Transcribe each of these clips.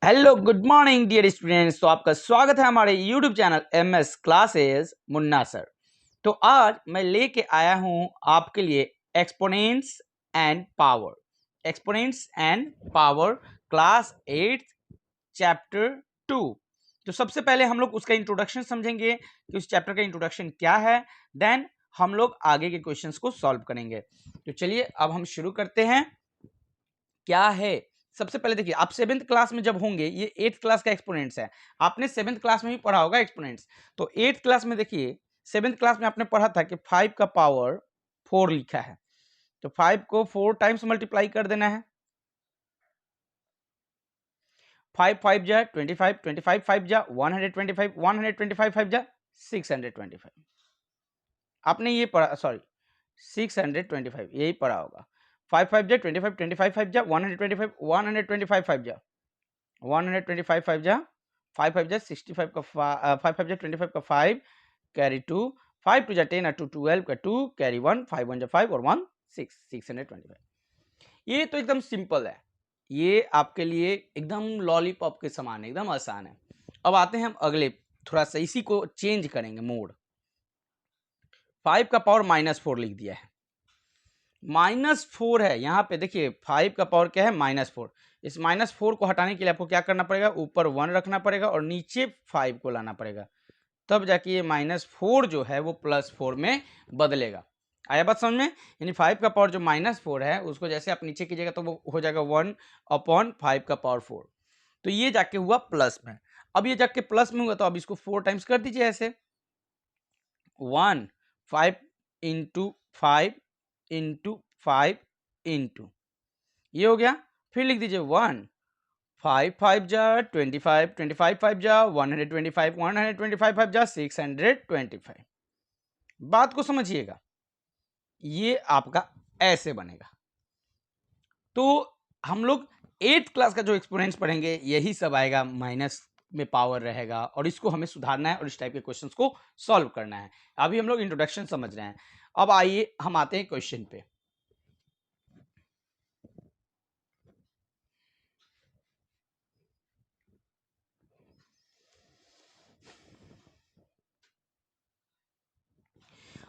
Hello good morning dear students. तो आपका स्वागत है हमारे YouTube channel MS classes Munna sir. तो आज मैं लेके आया हूं आपके लिए exponents and power class 8 chapter 2। तो सबसे पहले हम लोग उसका इंट्रोडक्शन समझेंगे कि उस चैप्टर का इंट्रोडक्शन क्या है, देन हम लोग आगे के क्वेश्चंस को सॉल्व करेंगे। तो चलिए अब हम शुरू करते हैं। क्या है, सबसे पहले देखिए, आप 7th क्लास में जब होंगे, ये 8th क्लास का एक्सपोनेंट्स है। आपने 7th क्लास में भी पढ़ा होगा एक्सपोनेंट्स। तो 8th क्लास में देखिए, 7th क्लास में आपने पढ़ा था कि 5 का पावर 4 लिखा है। तो 5 को 4 टाइम्स मल्टीप्लाई कर देना है। 5 5 जा 25, 25 5 जा 125, 125 5 जा 625। आपने ये पढ़ा, सॉरी 625 यही पढ़ा होगा। 5 5 जा 25, 25 5 जा 125, 125 5 जा 125 5 जा 5 5 जा 65 का 5 5 जा 25 का 5 कैरी 2, 5 2 जा 10 और 2 12 का 2 कैरी 1, 5 1 जा 5 और 1 6, 625। ये तो एकदम सिंपल है, ये आपके लिए एकदम लॉलीपॉप के समान है, एकदम आसान है। अब आते हैं हम अगले, थोड़ा सा इसी को चेंज करेंगे मोड। 5 का पावर -4 लिख दिया है, -4 है यहाँ पे। देखिए 5 का पावर क्या है, -4। इस -4 को हटाने के लिए आपको क्या करना पड़ेगा, ऊपर 1 रखना पड़ेगा और नीचे 5 को लाना पड़ेगा, तब जाके ये -4 जो है वो +4 में बदलेगा। आया बात समझ में? यानी 5 का पावर जो -4 है उसको जैसे आप नीचे कीजिएगा तो वो हो जाएगा 1/5 का पावर 4। तो ये जाके हुआ प्लस में। अब ये जाके प्लस में हुआ तो अब इसको 4 टाइम्स कर दीजिए ऐसे, 1 5 इंटू 5 इंटू 5 इंटू, ये हो गया। फिर लिख दीजिए 1 5 5 जा 25, 25 5 जा 125, 125 5 जा 625। बात को समझिएगा, ये आपका ऐसे बनेगा। तो हम लोग 8th क्लास का जो एक्सपोनेंट्स पढ़ेंगे यही सब आएगा, माइनस में पावर रहेगा और इसको हमें सुधारना है और इस टाइप के क्वेश्चंस को सॉल्व करना है। अभी हम लोग इंट्रोडक्शन समझ रहे हैं। अब आइए हम आते हैं क्वेश्चन पे।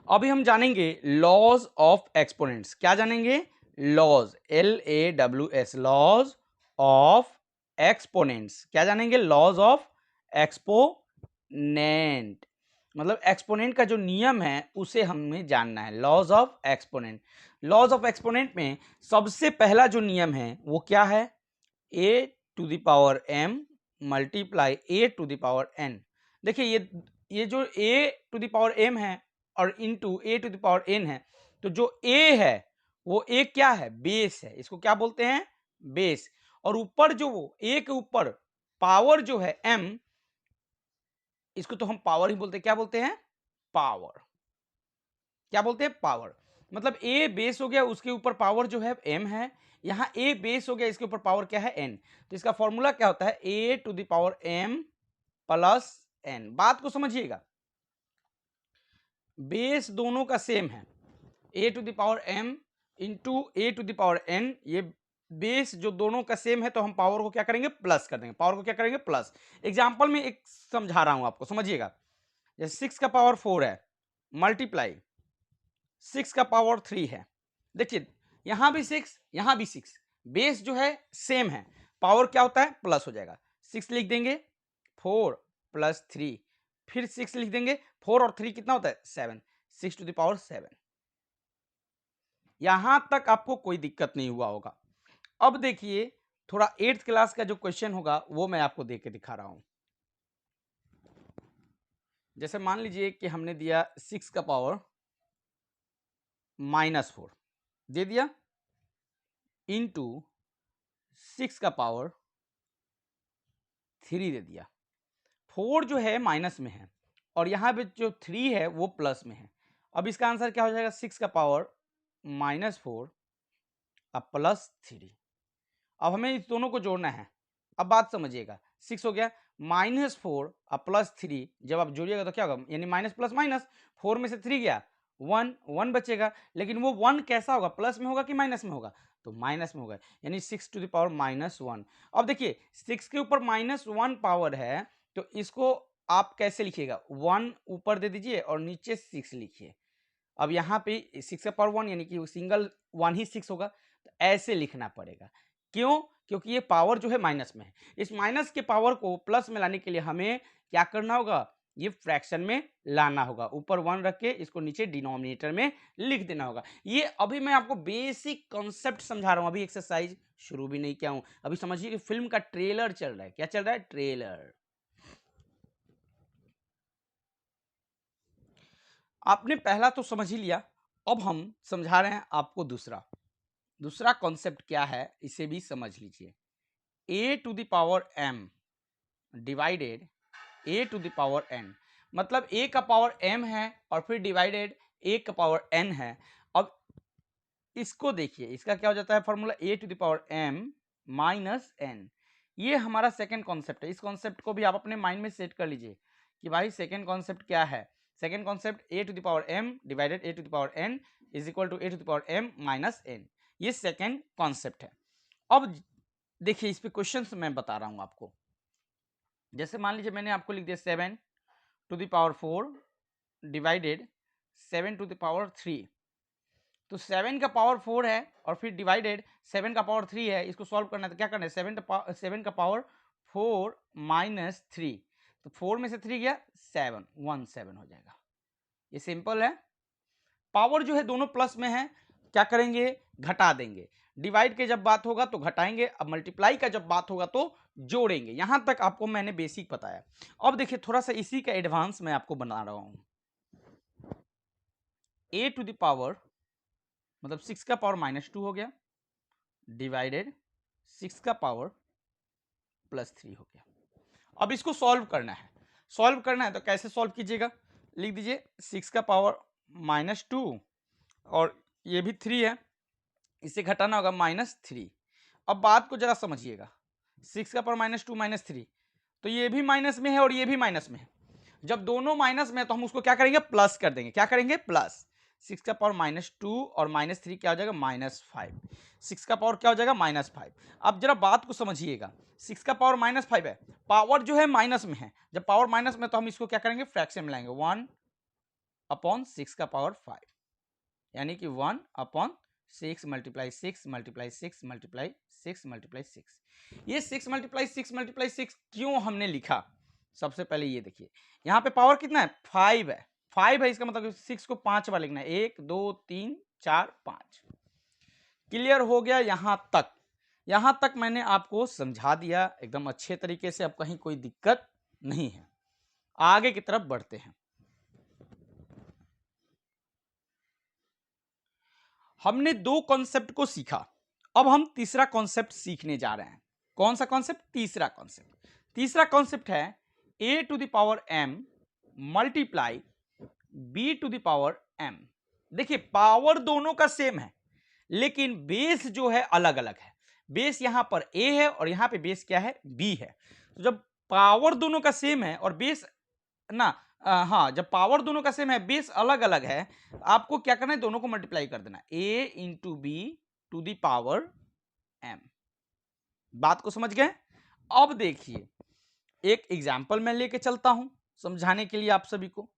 अभी हम जानेंगे लॉज ऑफ एक्सपोनेंट्स। क्या जानेंगे? Laws, LAWS, laws of exponents. क्या जानेंगे? लॉज ऑफ एक्सपोनेंट, मतलब एक्सपोनेंट का जो नियम है उसे हमें जानना है। Laws of exponent, laws of exponent में सबसे पहला जो नियम है वो क्या है? a⁴m multiply a⁴n। देखिए ये जो a⁴m है और इंटू a⁴n है, तो जो a है वो a क्या है? बेस है। इसको क्या बोलते हैं? बेस। और ऊपर जो वो a के ऊपर पावर जो है m, इसको तो हम पावर ही बोलते हैं। क्या बोलते हैं? पावर। क्या बोलते हैं? पावर। मतलब a बेस हो गया, उसके ऊपर पावर जो है m है। यहां a बेस हो गया, इसके ऊपर पावर क्या है? n। तो इसका फॉर्मूला क्या होता है? a⁴m plus n। बात को समझिएगा, बेस दोनों का सेम है, a⁴m इंटू a⁴n। ये बेस जो दोनों का सेम है तो हम पावर को क्या करेंगे? प्लस कर देंगे। पावर को क्या करेंगे? प्लस। एग्जाम्पल में एक समझा रहा हूं आपको, समझिएगा। जैसे 6 का पावर 4 है, मल्टीप्लाई 6 का पावर 3 है। देखिए यहां भी 6, यहां भी 6, बेस जो है सेम है, पावर क्या होता है? प्लस हो जाएगा। 6 लिख देंगे, 4 प्लस 3, फिर 6 लिख देंगे, 4 और 3 कितना होता है? 7, 6⁴7। यहां तक आपको कोई दिक्कत नहीं हुआ होगा। अब देखिए थोड़ा 8th क्लास का जो क्वेश्चन होगा वो मैं आपको दे के दिखा रहा हूं। जैसे मान लीजिए कि हमने दिया 6 का पावर -4 दे दिया, इंटू 6 का पावर 3 दे दिया। 4 जो है माइनस में है और यहाँ पे जो 3 है वो प्लस में है। अब इसका आंसर क्या हो जाएगा? 6 का पावर -4 अब प्लस 3। अब हमें इस दोनों को जोड़ना है। अब बात समझिएगा, 6 हो गया, -4 अब +3, जब आप जोड़िएगा तो क्या होगा? यानी माइनस प्लस माइनस, 4 में से 3 गया, वन, वन बचेगा, लेकिन वो वन कैसा होगा, प्लस में होगा कि माइनस में होगा, तो माइनस में होगा, यानी 6 टू द पावर -1। अब देखिए 6 के ऊपर -1 पावर है, तो इसको आप कैसे लिखिएगा, 1 ऊपर दे दीजिए और नीचे 6 लिखिए। अब यहाँ पे 6 का पावर 1 यानी कि सिंगल 1 ही 6 होगा, तो ऐसे लिखना पड़ेगा। क्यों? क्योंकि ये पावर जो है माइनस में है। इस माइनस के पावर को प्लस में लाने के लिए हमें क्या करना होगा, ये फ्रैक्शन में लाना होगा। ऊपर 1 रख के इसको नीचे डिनोमिनेटर में लिख देना होगा। ये अभी मैं आपको बेसिक कॉन्सेप्ट समझा रहा हूँ, अभी एक्सरसाइज शुरू भी नहीं किया हूँ। अभी समझिए कि फिल्म का ट्रेलर चल रहा है। क्या चल रहा है? ट्रेलर। आपने पहला तो समझ ही लिया, अब हम समझा रहे हैं आपको दूसरा। दूसरा कॉन्सेप्ट क्या है, इसे भी समझ लीजिए। a to the power m divided a to the power n, मतलब a का पावर m है और फिर डिवाइडेड a का पावर n है। अब इसको देखिए, इसका क्या हो जाता है formula, a to the power m minus n। ये हमारा सेकेंड कॉन्सेप्ट है। इस कॉन्सेप्ट को भी आप अपने माइंड में सेट कर लीजिए कि भाई सेकेंड कॉन्सेप्ट क्या है। Second concept a to the power m divided a to the power n is equal to a to the power m minus n। ये सेकेंड कॉन्सेप्ट है। अब देखिए इस पे क्वेश्चन मैं बता रहा हूं आपको। जैसे मान लीजिए मैंने आपको लिख दिया 7 to the power 4 divided 7 to the power 3। तो 7 का पावर 4 है और फिर डिवाइडेड 7 का पावर 3 है। इसको सॉल्व करना है तो क्या करना है, 7 का पावर 4 माइनस 3, तो 4 में से 3 गया 7, 1 7 हो जाएगा। ये सिंपल है। पावर जो है दोनों प्लस में है, क्या करेंगे, घटा देंगे। डिवाइड के जब बात होगा तो घटाएंगे, अब मल्टीप्लाई का जब बात होगा तो जोड़ेंगे। यहां तक आपको मैंने बेसिक बताया। अब देखिए थोड़ा सा इसी का एडवांस मैं आपको बना रहा हूं। a टू द पावर मतलब 6 का पावर -2 हो गया डिवाइडेड 6 का पावर +3 हो गया। अब इसको सॉल्व करना है। सॉल्व करना है तो कैसे सॉल्व कीजिएगा, लिख दीजिए 6 का पावर -2 और ये भी 3 है, इसे घटाना होगा -3। अब बात को जरा समझिएगा, 6 का पावर -2 -3, तो ये भी माइनस में है और ये भी माइनस में है। जब दोनों माइनस में है तो हम उसको क्या करेंगे, प्लस कर देंगे। क्या करेंगे, प्लस। 6 का पावर -2 और -3 क्या हो जाएगा, -5। 6 का पावर क्या हो जाएगा, -5। अब जरा बात को समझिएगा, 6 का पावर -5 है, पावर जो है माइनस में है। जब पावर माइनस में तो हम इसको क्या करेंगे, फ्रैक्शन में लाएंगे, 1/6 का पावर 5, यानी कि 1/6 मल्टीप्लाई 6 मल्टीप्लाई 6 मल्टीप्लाई 6 मल्टीप्लाई 6। ये 6 मल्टीप्लाई 6 मल्टीप्लाई 6 क्यों हमने लिखा, सबसे पहले ये देखिए, यहाँ पे पावर कितना है, 5 है। 5 है, इसका मतलब 6 को 5 बार लिखना है, 1 2 3 4 5। क्लियर हो गया यहां तक। यहां तक मैंने आपको समझा दिया एकदम अच्छे तरीके से, अब कहीं कोई दिक्कत नहीं है। आगे की तरफ बढ़ते हैं। हमने दो कॉन्सेप्ट को सीखा, अब हम तीसरा कॉन्सेप्ट सीखने जा रहे हैं। कौन सा कॉन्सेप्ट, तीसरा कॉन्सेप्ट। तीसरा कॉन्सेप्ट है a to the power m multiply b to the power m। देखिए पावर दोनों का सेम है, लेकिन बेस जो है अलग अलग है। बेस यहां पर a है और यहां पे बेस क्या है, b है। तो जब पावर दोनों का सेम है और बेस ना हाँ, जब पावर दोनों का सेम है, बेस अलग अलग है, आपको क्या करना है, दोनों को मल्टीप्लाई कर देना, a into b to the power m। बात को समझ गए। अब देखिए एक एग्जाम्पल मैं लेके चलता हूं समझाने के लिए आप सभी को।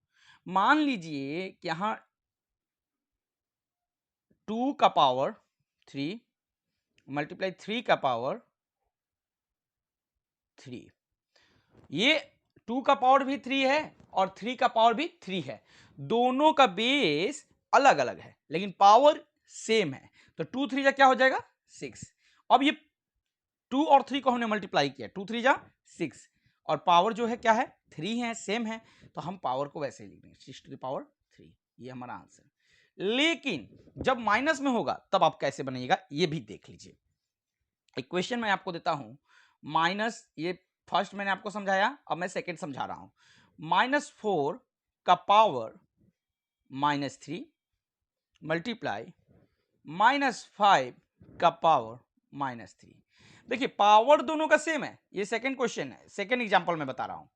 मान लीजिए कि यहां 2 का पावर 3 मल्टीप्लाई 3 का पावर 3, ये 2 का पावर भी 3 है और 3 का पावर भी 3 है। दोनों का बेस अलग अलग है लेकिन पावर सेम है, तो 2 3 जा क्या हो जाएगा, 6। अब ये 2 और 3 को हमने मल्टीप्लाई किया, 2 3 जा 6 और पावर जो है क्या है, 3 है, सेम है, तो हम पावर को वैसे ही लिख देंगे 6 टू द पावर 3। ये हमारा आंसर। लेकिन जब माइनस में होगा तब आप कैसे बनाइएगा ये भी देख लीजिए। इक्वेशन मैं आपको देता हूं, माइनस, ये फर्स्ट मैंने आपको समझाया, अब मैं सेकंड समझा रहा हूं। -4 का पावर -3 मल्टीप्लाई -5 का पावर -3। देखिए पावर दोनों का सेम है, ये सेकंड क्वेश्चन है, सेकंड एग्जांपल में बता रहा हूं।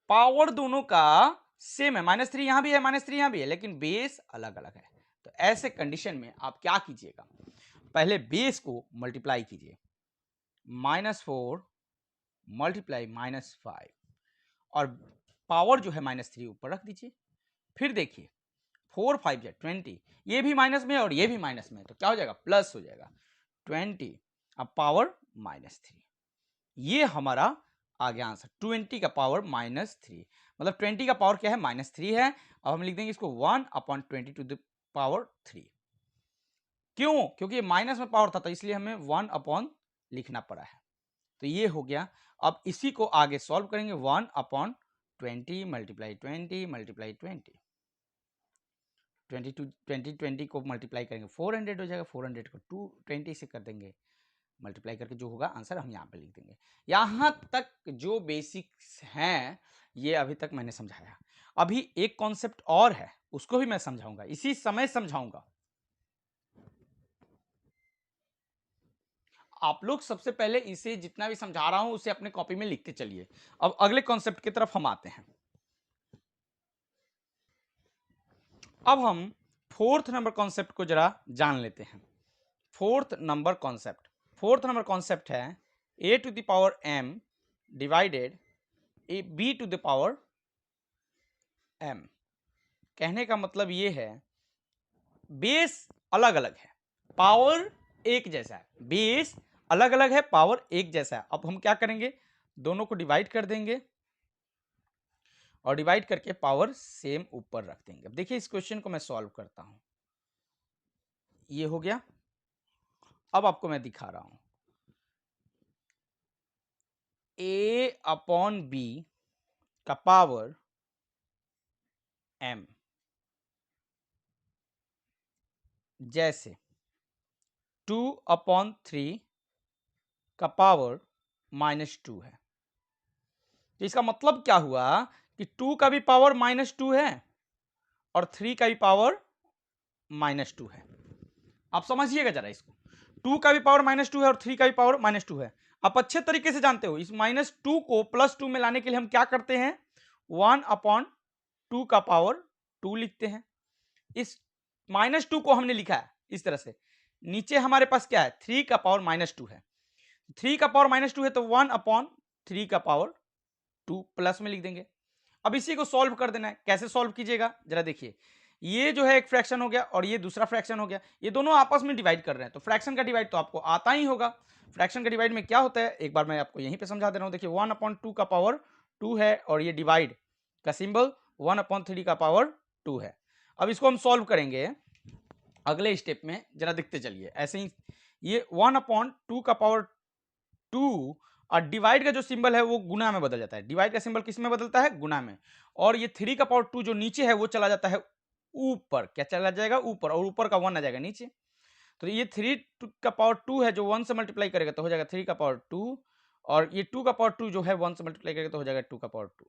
पावर दोनों का सेम है, -3 यहाँ भी है, -3 यहाँ भी है, लेकिन बेस अलग अलग है। तो ऐसे कंडीशन में आप क्या कीजिएगा, पहले बेस को मल्टीप्लाई कीजिए, -4 मल्टीप्लाई -5 और पावर जो है -3 ऊपर रख दीजिए। फिर देखिए 4 5 या 20, ये भी माइनस में है और ये भी माइनस में है, तो क्या हो जाएगा, प्लस हो जाएगा 20, अब पावर -3। ये हमारा आ गया आंसर, 20 का पावर -3, मतलब 20 का पावर क्या है, -3 है। अब हम लिख देंगे इसको 1/20 टू द पावर 3। क्यों? क्योंकि ये माइनस में पावर था, तो इसलिए हमें 1 लिखना पड़ा है। तो ये हो गया। अब इसी को आगे सॉल्व करेंगे, 1/20 मल्टीप्लाई 20 मल्टीप्लाई 20 को मल्टीप्लाई करेंगे 400 हो जाएगा, 400 को 220 से कर देंगे, मल्टीप्लाई करके जो होगा आंसर हम यहाँ पे लिख देंगे। यहाँ तक जो बेसिक्स हैं ये अभी तक मैंने समझाया। अभी एक कॉन्सेप्ट और है, उसको भी मैं समझाऊंगा, इसी समय समझाऊंगा। आप लोग सबसे पहले इसे जितना भी समझा रहा हूं उसे अपने कॉपी में लिखते चलिए। अब अगले कॉन्सेप्ट की तरफ हम आते हैं। अब हम फोर्थ नंबर कॉन्सेप्ट को जरा जान लेते हैं। फोर्थ नंबर कॉन्सेप्ट है a to the power m divided b to the power m। कहने का मतलब ये है, बेस अलग अलग है, पावर एक जैसा है, बेस अलग अलग है, पावर एक जैसा है। अब हम क्या करेंगे, दोनों को डिवाइड कर देंगे और डिवाइड करके पावर सेम ऊपर रख देंगे। अब देखिए इस क्वेश्चन को मैं सॉल्व करता हूं, ये हो गया। अब आपको मैं दिखा रहा हूं, a/b का पावर m, जैसे 2/3 का पावर -2 है। तो इसका मतलब क्या हुआ कि 2 का भी पावर -2 है और 3 का भी पावर -2 है। आप समझिएगा जरा इसको, 2 का भी पावर -2 है और 3 का भी पावर -2 है। आप अच्छे तरीके से जानते हो, इस -2 को +2 में लाने के लिए हम क्या करते हैं, 1/2 का पावर 2 लिखते हैं। इस -2 को हमने लिखा है इस तरह से, नीचे हमारे पास क्या है, 3 का पावर -2 है, 3 का पावर -2 है तो 1/3 का पावर 2 प्लस में लिख देंगे। अब इसी को सॉल्व कर देना है। कैसे सॉल्व कीजिएगा जरा देखिए, ये जो है एक फ्रैक्शन हो गया और ये दूसरा फ्रैक्शन हो गया, ये दोनों आपस में डिवाइड कर रहे हैं, तो फ्रैक्शन का डिवाइड तो आपको आता ही होगा। फ्रैक्शन का डिवाइड में क्या होता है, एक बार मैं आपको यहीं पे समझा दे रहा हूं। देखिए 1/2 का पावर 2 है और ये डिवाइड का सिंबल 1/3 का पावर 2 है। अब इसको हम सॉल्व करेंगे अगले स्टेप में, जरा देखते चलिए। ऐसे ही ये 1/2 का पावर 2 और डिवाइड का जो सिंबल है वो गुना में बदल जाता है। डिवाइड का सिंबल किस में बदलता है, गुना में। और ये 3 का पावर 2 जो नीचे है वो चला जाता है ऊपर। क्या चला जाएगा, ऊपर, और ऊपर का 1 आ जाएगा नीचे। तो ये 3 का पावर 2 है जो 1 से मल्टीप्लाई करेगा तो हो जाएगा 3 का पावर 2, और ये 2 का पावर 2 जो है 1 से मल्टीप्लाई करेगा तो हो जाएगा 2 का पावर 2।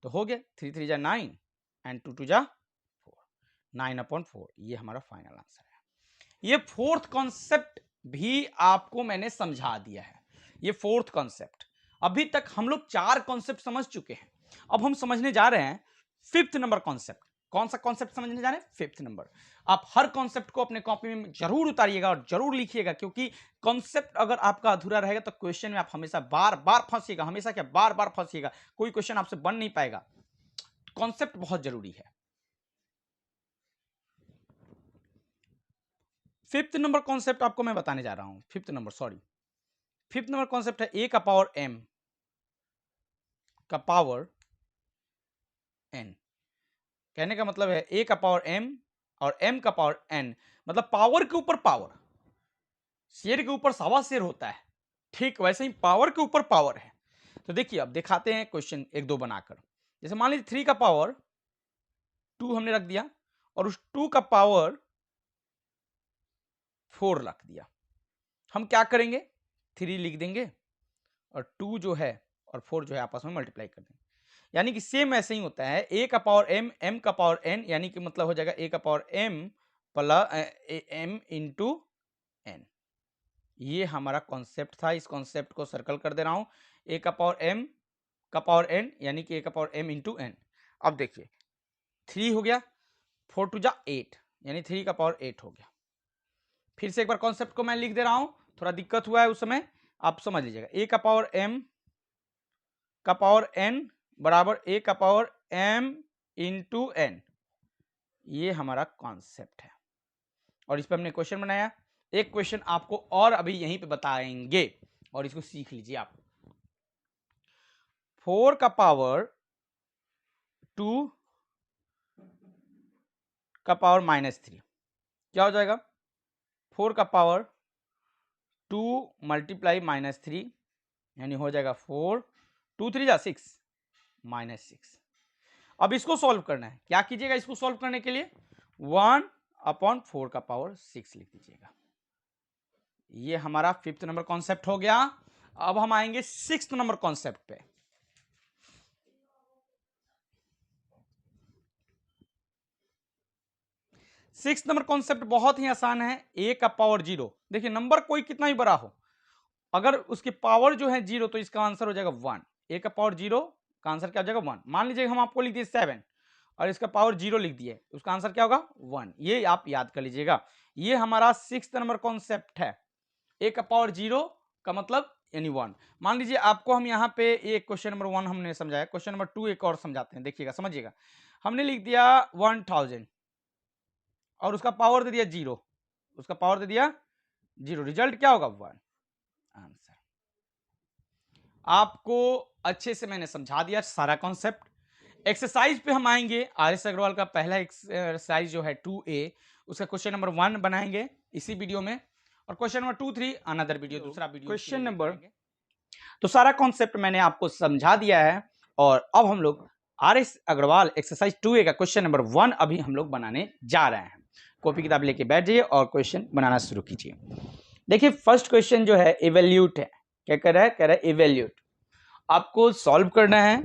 तो हो गया 3 3 जा 9 एंड 2 2 जा 4, 9/4। ये हमारा फाइनल आंसर है। ये फोर्थ कॉन्सेप्ट भी आपको मैंने समझा दिया है। ये फोर्थ कॉन्सेप्ट, अभी तक हम लोग 4 कॉन्सेप्ट समझ चुके हैं। अब हम समझने जा रहे हैं फिफ्थ नंबर कॉन्सेप्ट। कौन सा कॉन्सेप्ट समझने जा रहे हैं, फिफ्थ नंबर। आप हर कॉन्सेप्ट को अपने कॉपी में जरूर उतारिएगा और जरूर लिखिएगा, क्योंकि कॉन्सेप्ट अगर आपका अधूरा रहेगा तो क्वेश्चन में आप हमेशा बार बार फंसिएगा। हमेशा क्या, बार बार फंसिएगा, कोई क्वेश्चन आपसे बन नहीं पाएगा। कॉन्सेप्ट बहुत जरूरी है। फिफ्थ नंबर कॉन्सेप्ट आपको मैं बताने जा रहा हूं। फिफ्थ नंबर कॉन्सेप्ट है a का पावर m का पावर n। कहने का मतलब है a का पावर m और m का पावर n, मतलब पावर के ऊपर पावर। शेर के ऊपर सवा शेर होता है, ठीक वैसे ही पावर के ऊपर पावर है। तो देखिए अब दिखाते हैं क्वेश्चन एक दो बनाकर। जैसे मान लीजिए 3 का पावर 2 हमने रख दिया और उस 2 का पावर 4 रख दिया। हम क्या करेंगे, 3 लिख देंगे और 2 जो है और 4 जो है आपस में मल्टीप्लाई कर देंगे। यानी कि सेम ऐसे ही होता है, a का पावर m, m का पावर n, यानी कि मतलब हो जाएगा a का power m plus m into n। ये हमारा कॉन्सेप्ट था, इस कॉन्सेप्ट को सर्कल कर दे रहा हूं। a का पावर m का पावर n यानी कि a का पावर m इंटू n। अब देखिए 3 हो गया, 4 टू जा 8 यानी 3 का पावर 8 हो गया। फिर से एक बार कॉन्सेप्ट को मैं लिख दे रहा हूं, थोड़ा दिक्कत हुआ है उस समय, आप समझ लीजिएगा। a का पावर m का पावर n बराबर a का पावर m इंटू n, ये हमारा कॉन्सेप्ट है और इस पर हमने क्वेश्चन बनाया। एक क्वेश्चन आपको और अभी यहीं पे बताएंगे और इसको सीख लीजिए आप। 4 का पावर 2 का पावर -3 क्या हो जाएगा? 4 का पावर 2 मल्टीप्लाई -3 यानी हो जाएगा 4, 2 3 जा 6 -6। अब इसको सॉल्व करना है, क्या कीजिएगा इसको सॉल्व करने के लिए 1/4 का पावर 6 लिख दीजिएगा। ये हमारा 5th नंबर कॉन्सेप्ट हो गया। अब हम आएंगे 6th नंबर कॉन्सेप्ट पे। 6th नंबर कॉन्सेप्ट बहुत ही आसान है। a का पावर 0, देखिए नंबर कोई कितना ही बड़ा हो, अगर उसकी पावर जो है 0 तो इसका आंसर हो जाएगा 1। a का पावर 0 का आंसर क्या हो जाएगा 1। मान लीजिए हम आपको लिख दिए 7 और इसका पावर 0 लिख दिए, उसका आंसर क्या होगा 1। ये आप याद कर लीजिएगा, ये हमारा 6th नंबर कॉन्सेप्ट है। a का पावर 0 का मतलब यानी 1। मान लीजिए आपको हम यहाँ पे एक क्वेश्चन नंबर 1 हमने समझाया, क्वेश्चन नंबर 2 एक और समझाते हैं, देखिएगा समझिएगा। हमने लिख दिया 1000 और उसका पावर दे दिया 0, उसका पावर दे दिया 0, रिजल्ट क्या होगा 1। आंसर आपको अच्छे से मैंने समझा दिया सारा कॉन्सेप्ट। एक्सरसाइज पे हम आएंगे। RS अग्रवाल का पहला एक्सरसाइज जो है 2A, उसका क्वेश्चन नंबर 1 बनाएंगे इसी वीडियो में, और क्वेश्चन नंबर 2 3 अनदर वीडियो, दूसरा वीडियो। क्वेश्चन नंबर, तो सारा कॉन्सेप्ट मैंने आपको समझा दिया है और अब हम लोग RS अग्रवाल एक्सरसाइज 2A का क्वेश्चन नंबर 1 अभी हम लोग बनाने जा रहे हैं। कॉपी किताब लेके बैठ जाइए और क्वेश्चन बनाना शुरू कीजिए। देखिए फर्स्ट क्वेश्चन जो है इवेल्यूट है। क्या कर रहा है? कह रहा है इवेल्यूट, आपको सॉल्व करना है।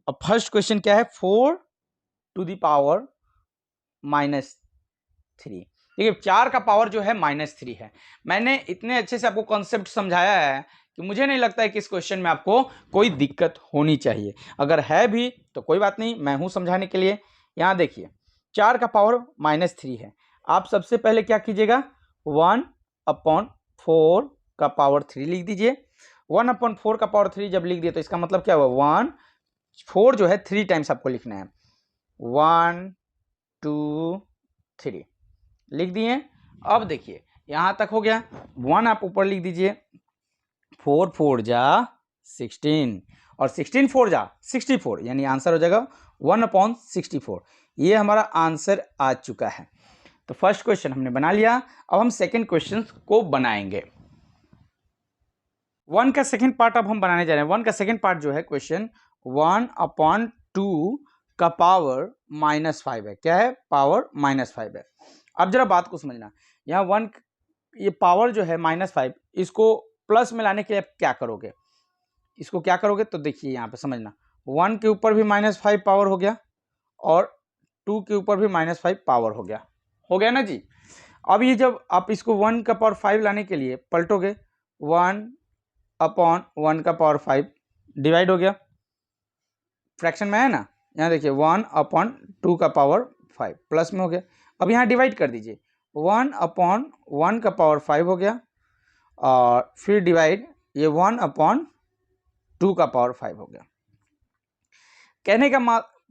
अब फर्स्ट क्वेश्चन क्या है? 4 टू द पावर -3। देखिए 4 का पावर जो है -3 है। मैंने इतने अच्छे से आपको कॉन्सेप्ट समझाया है कि मुझे नहीं लगता है कि इस क्वेश्चन में आपको कोई दिक्कत होनी चाहिए। अगर है भी तो कोई बात नहीं, मैं हूं समझाने के लिए। यहां देखिए 4 का पावर -3 है। आप सबसे पहले क्या कीजिएगा? 1/4 का पावर 3 लिख दीजिए। 1/4 का पावर 3 जब लिख दिए तो इसका मतलब क्या हुआ? 1 4 जो है 3 टाइम्स आपको लिखना है। 1 2 3 लिख दिए। अब देखिए यहां तक हो गया। 1 आप ऊपर लिख दीजिए। 4 4 जा 16 और 16 4 जा 64 यानी आंसर हो जाएगा 1/64। ये हमारा आंसर आ चुका है। तो फर्स्ट क्वेश्चन हमने बना लिया। अब हम सेकंड क्वेश्चन को बनाएंगे। 1 का सेकंड पार्ट अब हम बनाने जा रहे हैं। 1 का सेकंड पार्ट जो है क्वेश्चन 1/2 का पावर -5 है। क्या है? पावर -5 है। अब जरा बात को समझना, यहाँ 1 ये पावर जो है -5, इसको प्लस में लाने के लिए आप क्या करोगे? इसको क्या करोगे? तो देखिए यहाँ पे समझना, 1 के ऊपर भी -5 पावर हो गया और 2 के ऊपर भी -5 पावर हो गया ना जी। अब ये जब आप इसको 1 का पावर 5 लाने के लिए पलटोगे, 1/1 का पावर 5 डिवाइड हो गया, फ्रैक्शन में है ना। यहाँ देखिए 1/2 का पावर 5 प्लस में हो गया। अब यहाँ डिवाइड कर दीजिए, 1/1 का पावर 5 हो गया और फिर डिवाइड ये 1/2 का पावर 5 हो गया। कहने का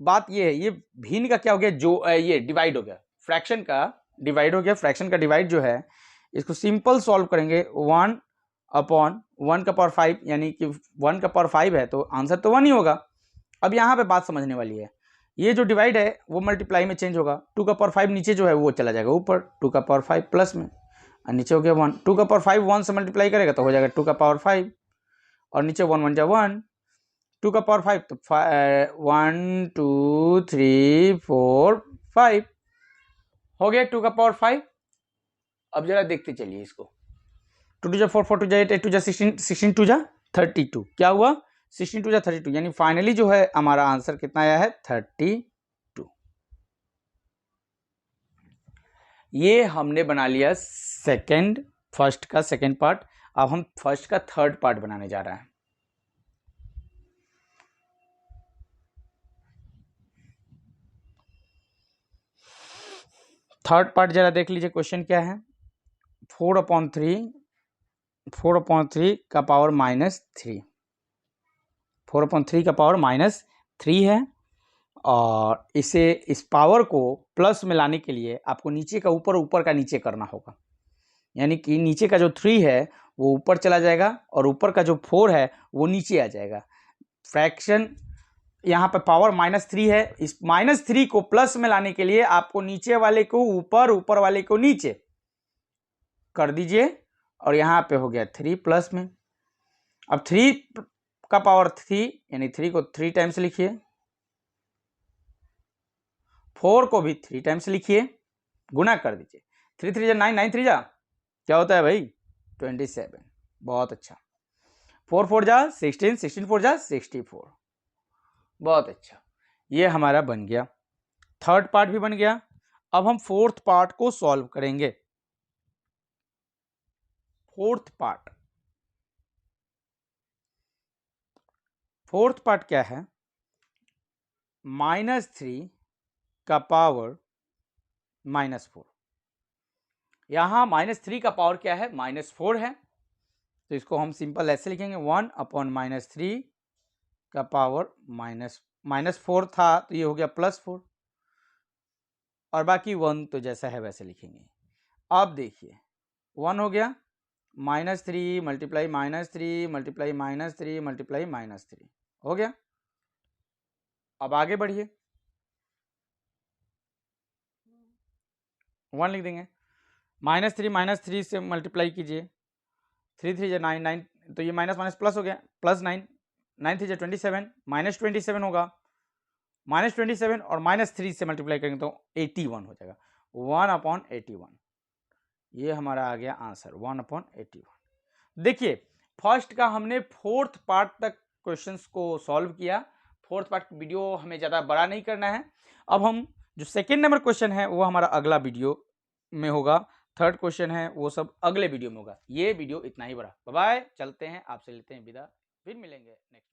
बात ये है, ये भिन्न का क्या हो गया? जो ये डिवाइड हो गया, फ्रैक्शन का डिवाइड हो गया। फ्रैक्शन का डिवाइड जो है इसको सिंपल सॉल्व करेंगे, 1/1 का पावर 5 यानी कि 1 का पावर 5 है तो आंसर तो 1 ही होगा। अब यहाँ पे बात समझने वाली है, ये जो डिवाइड है वो मल्टीप्लाई में चेंज होगा। 2 का पावर 5 नीचे जो है वो चला जाएगा ऊपर, 2 का पावर 5 प्लस में, और नीचे हो गया 1। 2 का पावर 5 1 से मल्टीप्लाई करेगा तो हो जाएगा 2 का पावर 5 और नीचे 1 1 जा 1, 2 का पावर 5 तो 1 2 3 4 5 हो गया 2 का पावर 5। अब जरा देखते चलिए इसको, 2 2 जा 4 4 2 जा 8 8 2 जा 16 16 2 जा 32। क्या हुआ? 16 2 जा 32 यानी फाइनली जो है हमारा आंसर कितना आया है? 32। ये हमने बना लिया फर्स्ट का सेकंड पार्ट। अब हम फर्स्ट का थर्ड पार्ट बनाने जा रहे हैं। थर्ड पार्ट जरा देख लीजिए, क्वेश्चन क्या है। 4/3 का पावर -3, 4/3 का पावर -3 है, और इसे इस पावर को प्लस में लाने के लिए आपको नीचे का ऊपर, ऊपर का नीचे करना होगा। यानी कि नीचे का जो 3 है वो ऊपर चला जाएगा और ऊपर का जो 4 है वो नीचे आ जाएगा। फ्रैक्शन यहाँ पे पावर -3 है, इस -3 को प्लस में लाने के लिए आपको नीचे वाले को ऊपर, ऊपर वाले को नीचे कर दीजिए, और यहाँ पे हो गया 3 प्लस में। अब 3 का पावर 3 यानी 3 को 3 टाइम्स लिखिए, 4 को भी 3 टाइम्स लिखिए, गुना कर दीजिए। 3 3 जा 9, 9 3 जा क्या होता है भाई 27। बहुत अच्छा। 4 4 जा 16, 16 4 जा 64। बहुत अच्छा, ये हमारा बन गया, थर्ड पार्ट भी बन गया। अब हम फोर्थ पार्ट को सॉल्व करेंगे। फोर्थ पार्ट क्या है, -3 का पावर -4। यहां -3 का पावर क्या है, -4 है, तो इसको हम सिंपल ऐसे लिखेंगे 1/-3 का पावर -4 था, तो ये हो गया +4, और बाकी 1 तो जैसा है वैसे लिखेंगे। अब देखिए 1 हो गया, -3 मल्टीप्लाई -3 मल्टीप्लाई -3 मल्टीप्लाई -3 हो गया। अब आगे बढ़िए, 1 लिख देंगे, -3 से मल्टीप्लाई कीजिए, 3 3 9 9, तो ये माइनस माइनस प्लस हो गया, +9, 9 3 27, -27 होगा, -27 और -3 से मल्टीप्लाई करेंगे तो 81 हो जाएगा, 1/81। ये हमारा आ गया आंसर 1/81। देखिए फर्स्ट का हमने फोर्थ पार्ट तक क्वेश्चंस को सॉल्व किया। फोर्थ पार्ट वीडियो हमें ज़्यादा बड़ा नहीं करना है। अब हम जो सेकेंड नंबर क्वेश्चन है वो हमारा अगला वीडियो में होगा, थर्ड क्वेश्चन है वो सब अगले वीडियो में होगा। ये वीडियो इतना ही बड़ा। बाय बाय, चलते हैं, आपसे लेते हैं विदा, फिर मिलेंगे नेक्स्ट।